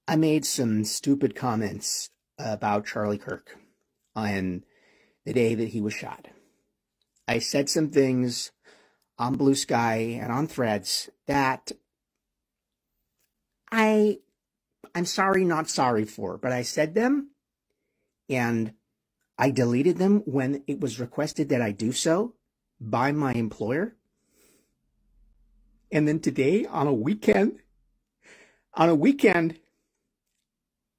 I made some stupid comments about Charlie Kirk on the day that he was shot. I said some things on Blue Sky and on Threads that I'm sorry, not sorry for, but I said them and I deleted them when it was requested that I do so by my employer. And then today on a weekend,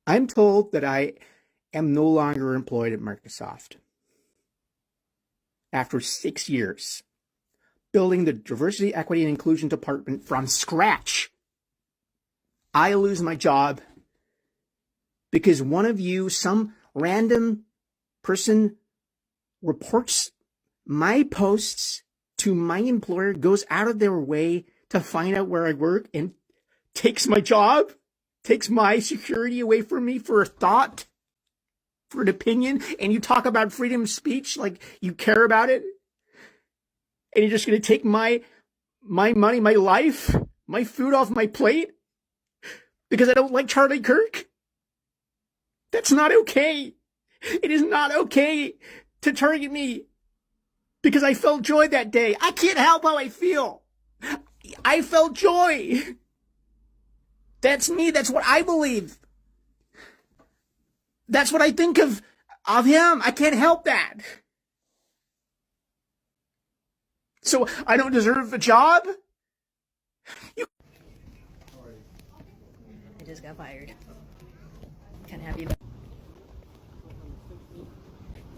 I'm told that I am no longer employed at Microsoft. After 6 years building the diversity, equity, and inclusion department from scratch, I lose my job because one of you, some random person, reports my posts to my employer, goes out of their way to find out where I work and takes my job, takes my security away from me for a thought, for an opinion. And you talk about freedom of speech like you care about it. And you're just going to take my money, my life, my food off my plate because I don't like Charlie Kirk? That's not okay. It is not okay to target me because I felt joy that day. I can't help how I feel. I felt joy. That's me. That's what I believe. That's what I think of him. I can't help that. So I don't deserve a job? I just got fired. Kind of happy.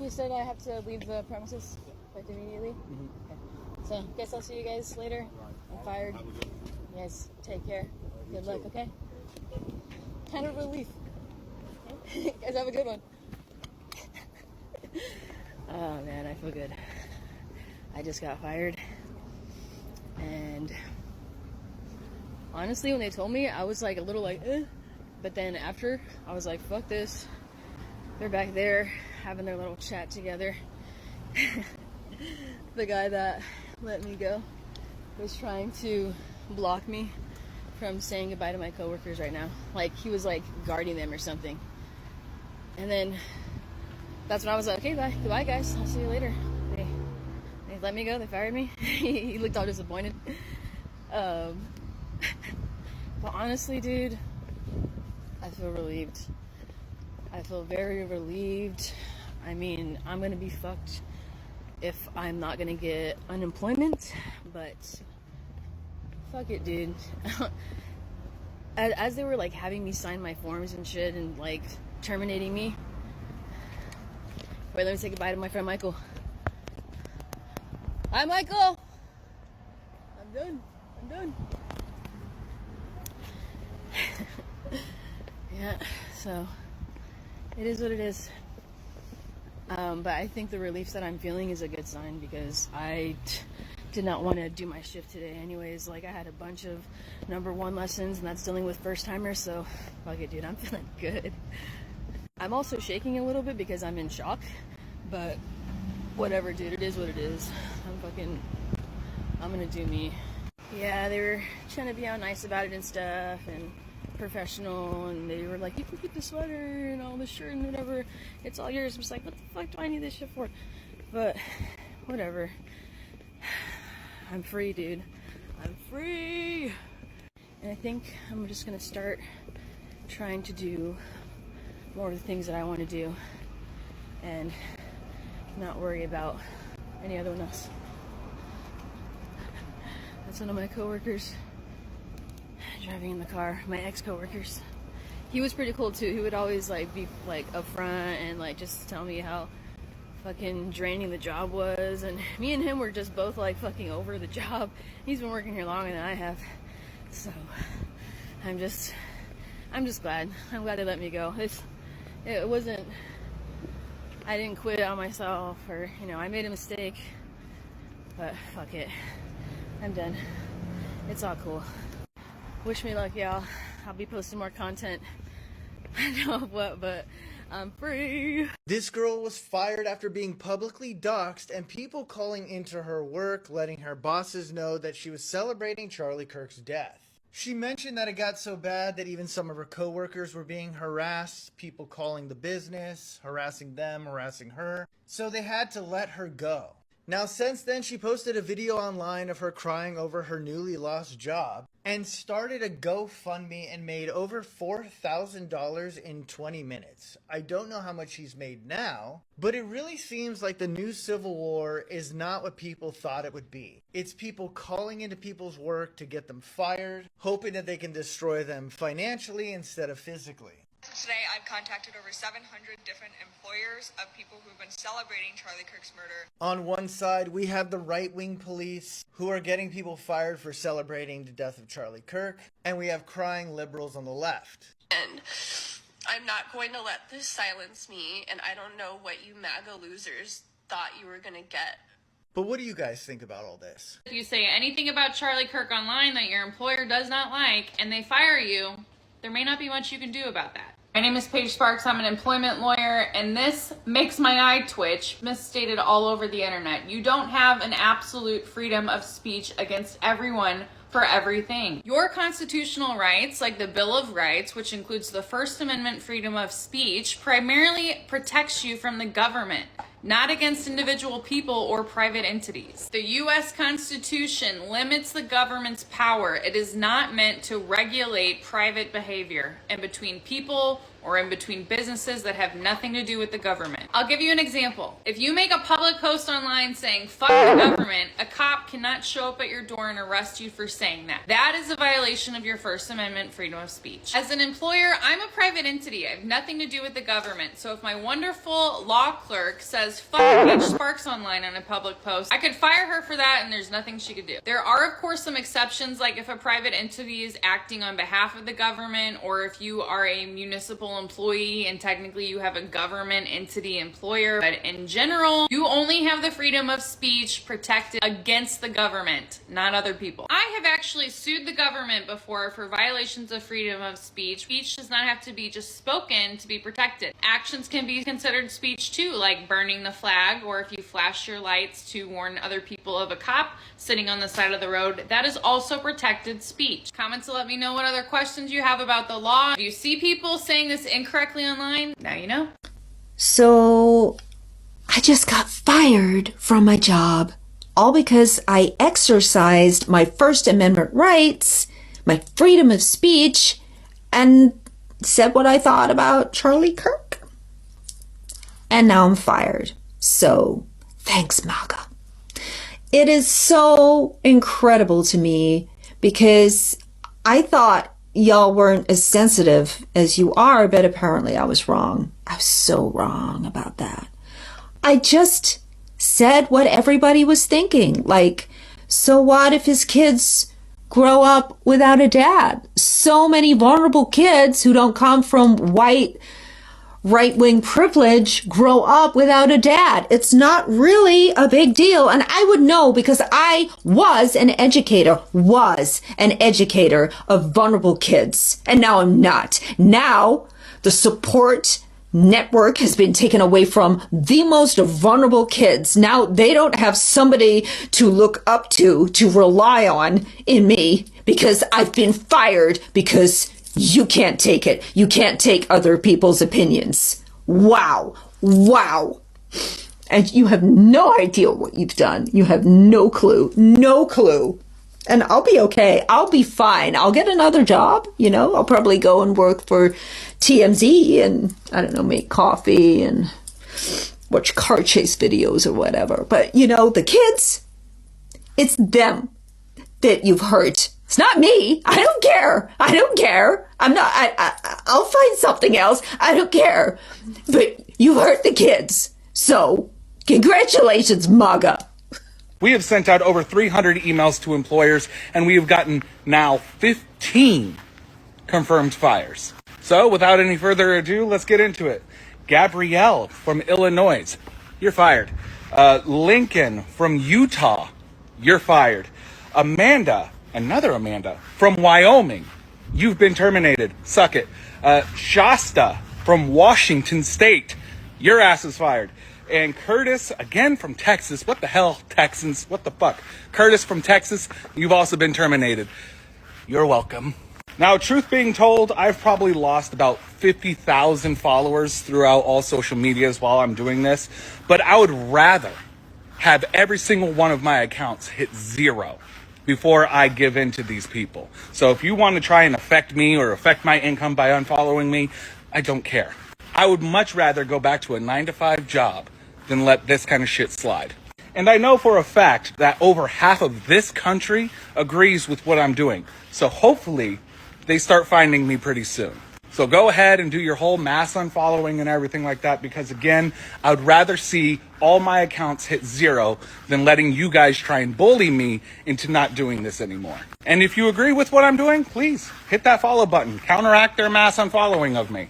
You said I have to leave the premises like immediately? Okay. So, guess I'll see you guys later. I'm fired. You guys take care. Good luck, okay? Kind of relief. You guys have a good one. Oh man, I feel good. I just got fired. And honestly, when they told me, I was like a little like, eh. But then after, I was like, fuck this. They're back there having their little chat together. The guy that let me go was trying to block me from saying goodbye to my coworkers right now. Like, he was like guarding them or something. And then that's when I was like, okay, bye. Goodbye, guys. I'll see you later. They let me go. They fired me. He looked all disappointed. But honestly, dude, I feel relieved. I feel very relieved. I mean, I'm gonna be fucked if I'm not gonna get unemployment, but fuck it, dude. As they were like having me sign my forms and shit and like terminating me. Wait, let me say goodbye to my friend Michael. Hi, Michael. I'm done. Yeah, so it is what it is. But I think the relief that I'm feeling is a good sign because I did not want to do my shift today anyways. Like, I had a bunch of number 1 lessons, and that's dealing with first timers, so fuck it, dude, I'm feeling good. I'm also shaking a little bit because I'm in shock, but whatever, dude, it is what it is. I'm gonna do me. Yeah, they were trying to be all nice about it and stuff, and professional, and they were like, you can keep the sweater and all the shirt and whatever, it's all yours. I'm just like, what the fuck do I need this shit for? But whatever, I'm free, dude. I'm free. And I think I'm just gonna start trying to do more of the things that I want to do and not worry about any other one else. That's one of my coworkers driving in the car, my ex-coworkers. He was pretty cool too. He would always like be like upfront and like just tell me how fucking draining the job was, and me and him were just both like fucking over the job. He's been working here longer than I have, so I'm just glad. I'm glad they let me go. It wasn't, I didn't quit on myself, or I made a mistake, but fuck it, I'm done. It's all cool. Wish me luck, y'all. I'll be posting more content. I don't know what, but I'm free. This girl was fired after being publicly doxxed and people calling into her work, letting her bosses know that she was celebrating Charlie Kirk's death. She mentioned that it got so bad that even some of her coworkers were being harassed, people calling the business, harassing them, harassing her. So they had to let her go. Now, since then, she posted a video online of her crying over her newly lost job and started a GoFundMe and made over $4,000 in 20 minutes. I don't know how much she's made now, but it really seems like the new Civil War is not what people thought it would be. It's people calling into people's work to get them fired, hoping that they can destroy them financially instead of physically. Today, I've contacted over 700 different employers of people who've been celebrating Charlie Kirks' murder. On one side, we have the right-wing police who are getting people fired for celebrating the death of Charlie Kirk, and we have crying liberals on the left. And I'm not going to let this silence me, and I don't know what you MAGA losers thought you were going to get. But what do you guys think about all this? If you say anything about Charlie Kirk online that your employer does not like, and they fire you, there may not be much you can do about that. My name is Paige Sparks. I'm an employment lawyer, and this makes my eye twitch. Misstated all over the internet. You don't have an absolute freedom of speech against everyone for everything. Your constitutional rights, like the Bill of Rights, which includes the First Amendment freedom of speech, primarily protects you from the government, not against individual people or private entities. The U.S. Constitution limits the government's power. It is not meant to regulate private behavior in between people or in between businesses that have nothing to do with the government. I'll give you an example. If you make a public post online saying, "Fuck the government," a cop cannot show up at your door and arrest you for saying that. That is a violation of your First Amendment freedom of speech. As an employer, I'm a private entity. I have nothing to do with the government. So if my wonderful law clerk says, "Fuck Paige Sparks" online on a public post, I could fire her for that and there's nothing she could do. There are, of course, some exceptions, like if a private entity is acting on behalf of the government, or if you are a municipal employee and technically you have a government entity employer. But in general, you only have the freedom of speech protected against the government, not other people. I have actually sued the government before for violations of freedom of speech. Speech does not have to be just spoken to be protected. Actions can be considered speech too, like burning the flag, or if you flash your lights to warn other people of a cop sitting on the side of the road, that is also protected speech. Comment to let me know what other questions you have about the law. If you see people saying this incorrectly online, now you know. So I just got fired from my job, all because I exercised my First Amendment rights, my freedom of speech, and said what I thought about Charlie Kirk. And now I'm fired. So thanks, MAGA. It is so incredible to me because I thought y'all weren't as sensitive as you are, but apparently I was wrong. I was so wrong about that. I just said what everybody was thinking. Like, so what if his kids grow up without a dad? So many vulnerable kids who don't come from white right-wing privilege grow up without a dad. It's not really a big deal. And I would know because I was an educator of vulnerable kids. And now I'm not. Now the support network has been taken away from the most vulnerable kids. Now they don't have somebody to look up to rely on in me because I've been fired because you can't take it. You can't take other people's opinions. Wow. Wow. And you have no idea what you've done. You have no clue. No clue. And I'll be okay. I'll be fine. I'll get another job. You know, I'll probably go and work for TMZ and, I don't know, make coffee and watch car chase videos or whatever. But, you know, the kids, it's them that you've hurt. It's not me. I don't care. I don't care. I'll find something else. I don't care. But you hurt the kids. So, congratulations, MAGA. We have sent out over 300 emails to employers, and we have gotten now 15 confirmed fires. So, without any further ado, let's get into it. Gabrielle from Illinois, you're fired. Lincoln from Utah, you're fired. Amanda, another Amanda, from Wyoming, you've been terminated. Suck it. Shasta from Washington State, your ass is fired. And Curtis, again from Texas. What the hell, Texans? What the fuck? Curtis from Texas, you've also been terminated. You're welcome. Now, truth being told, I've probably lost about 50,000 followers throughout all social medias while I'm doing this, but I would rather have every single one of my accounts hit 0 before I give in to these people. So if you want to try and affect me or affect my income by unfollowing me, I don't care. I would much rather go back to a 9-to-5 job than let this kind of shit slide. And I know for a fact that over half of this country agrees with what I'm doing. So hopefully they start finding me pretty soon. So go ahead and do your whole mass unfollowing and everything like that, because again, I would rather see all my accounts hit 0 than letting you guys try and bully me into not doing this anymore. And if you agree with what I'm doing, please hit that follow button. Counteract their mass unfollowing of me.